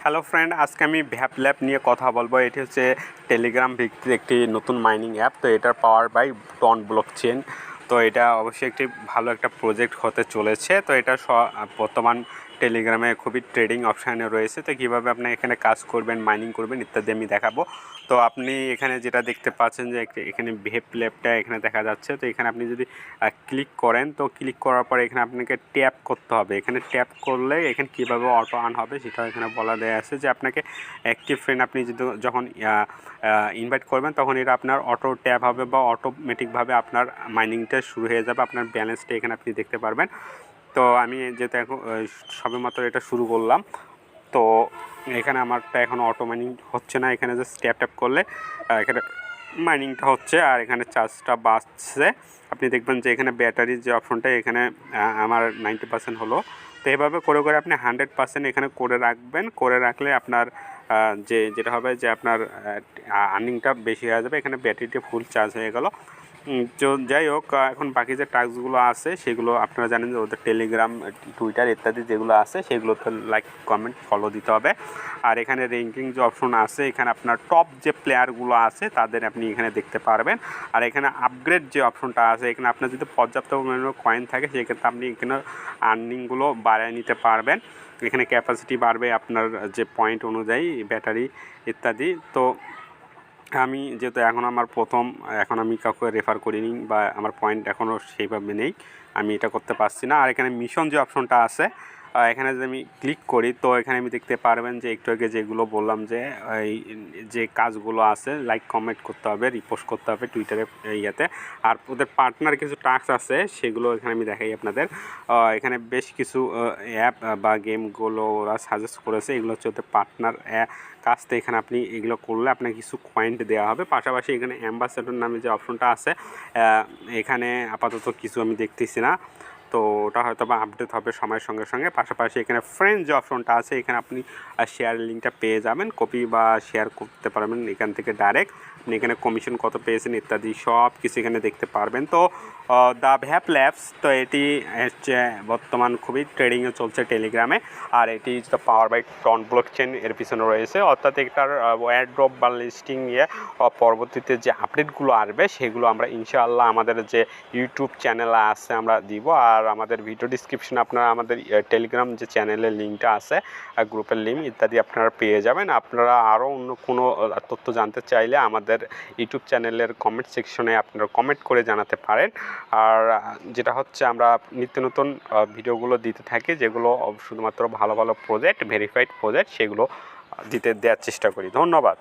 Hello friend, আজকে আমি ভ্যাপ lab নিয়ে কথা বলবো। এটি হচ্ছে টেলিগ্রাম ভিত্তিক একটি নতুন মাইনিং অ্যাপ। তো এটার পাওয়ার বাই টন ব্লকচেন। তো এটা অবশ্যই একটি ভালো একটা প্রজেক্ট হতে চলেছে। তো এটা বর্তমান টেলিগ্রামে খুবই ট্রেডিং অপশানে রয়েছে। তো কীভাবে আপনি এখানে কাজ করবেন, মাইনিং করবেন ইত্যাদি আমি দেখাবো। তো আপনি এখানে যেটা দেখতে পাচ্ছেন যে এখানে ভ্যাপ ল্যাবটা এখানে দেখা যাচ্ছে। তো এখানে আপনি যদি ক্লিক করেন, তো ক্লিক করার পরে এখানে আপনাকে ট্যাপ করতে হবে। এখানে ট্যাপ করলে এখানে কীভাবে অটো আর্ন হবে সেটাও এখানে বলা দেয়া আছে যে আপনাকে অ্যাক্টিভ ফ্রেন্ড আপনি যদি যখন ইনভাইট করবেন তখন এটা আপনার অটো ট্যাপ হবে বা অটোমেটিকভাবে আপনার মাইনিংটা শুরু হয়ে যাবে। আপনার ব্যালেন্সটা এখানে আপনি দেখতে পারবেন। তো আমি যেহেতু এখন সবেমাত্র এটা শুরু করলাম, তো এখানে আমারটা এখন অটো মাইনিং হচ্ছে না। এখানে জাস্ট ট্যাপ করলে এখানে মাইনিংটা হচ্ছে আর এখানে চার্জটা বাঁচছে। আপনি দেখবেন যে এখানে ব্যাটারির যে অপশনটা এখানে আমার 90% হলো। তো এভাবে করে করে আপনি 100% এখানে করে রাখবেন। করে রাখলে আপনার যেটা হবে যে আপনার আর্নিংটা বেশি হয়ে যাবে। এখানে ব্যাটারিটা ফুল চার্জ হয়ে গেল। তো যাই হোক, এখন বাকি যে টাস্কগুলো আছে সেগুলো আপনারা জানেন যে ওদের টেলিগ্রাম, টুইটার ইত্যাদি যেগুলো আছে সেগুলোতে লাইক, কমেন্ট, ফলো দিতে হবে। আর এখানে র্যাঙ্কিং যে অপশন আছে এখানে আপনার টপ যে প্লেয়ারগুলো আছে তাদের আপনি এখানে দেখতে পারবেন। আর এখানে আপগ্রেড যে অপশনটা আছে এখানে আপনার যদি পর্যাপ্ত পরিমাণে কয়েন থাকে সেক্ষেত্রে আপনি এখানে আর্নিংগুলো বাড়িয়ে নিতে পারবেন। এখানে ক্যাপাসিটি বাড়বে আপনার যে পয়েন্ট অনুযায়ী, ব্যাটারি ইত্যাদি। তো আমি যেহেতু এখন আমার এখন আমি কাউকে রেফার করিনি বা আমার পয়েন্ট এখনও সেইভাবে নেই, আমি এটা করতে পারছি না। আর এখানে মিশন যে অপশনটা আছে এখানে যদি আমি ক্লিক করি তো এখানে আমি দেখতে পারবেন যে একটু আগে যেগুলো বললাম যে এই যে কাজগুলো আছে, লাইক, কমেন্ট করতে হবে, রিপোস্ট করতে হবে টুইটারে ইয়েতে। আর ওদের পার্টনার কিছু টাস্ক আছে সেগুলো এখানে আমি দেখাই আপনাদের। এখানে বেশ কিছু অ্যাপ বা গেমগুলো ওরা সাজেস্ট করেছে। এগুলো হচ্ছে ওদের পার্টনার কাজটা। এখানে আপনি এগুলো করলে আপনাকে কিছু পয়েন্ট দেওয়া হবে। পাশাপাশি এখানে অ্যাম্বাসেডর নামে যে অপশনটা আছে এখানে আপাতত কিছু আমি দেখতেছি না। তো ওটা হয়তো বা আপডেট হবে সময়ের সঙ্গে সঙ্গে। পাশাপাশি এখানে ফ্রেন্ড যে অপশনটা আছে এখানে আপনি শেয়ার লিঙ্কটা পেয়ে যাবেন, কপি বা শেয়ার করতে পারবেন এখান থেকে ডাইরেক্ট। আপনি এখানে কমিশন কত পেয়েছেন ইত্যাদি সব কিছু এখানে দেখতে পারবেন। তো দ্য ভ্যাপ ল্যাবস, তো এটি হচ্ছে বর্তমান খুবই ট্রেডিংয়ে চলছে টেলিগ্রামে। আর এটি তো পাওয়ার বাই টন ব্লকচেন এর পিছনে রয়েছে। অর্থাৎ এটার এয়ারড্রপ বা লিস্টিং নিয়ে পরবর্তীতে যে আপডেটগুলো আসবে সেগুলো আমরা ইনশাআল্লাহ আমাদের যে ইউটিউব চ্যানেল আছে আমরা দিব। আর আমাদের ভিডিও ডিসক্রিপশনে আপনারা আমাদের টেলিগ্রাম যে চ্যানেলের লিঙ্কটা আছে, গ্রুপের লিঙ্ক ইত্যাদি আপনারা পেয়ে যাবেন। আপনারা আরও অন্য কোনো তথ্য জানতে চাইলে আমাদের ইউটিউব চ্যানেলের কমেন্ট সেকশনে আপনারা কমেন্ট করে জানাতে পারেন। আর যেটা হচ্ছে আমরা নিত্য নতুন ভিডিওগুলো দিতে থাকি যেগুলো শুধুমাত্র ভালো ভালো প্রজেক্ট, ভেরিফাইড প্রজেক্ট, সেগুলো দেওয়ার চেষ্টা করি। ধন্যবাদ।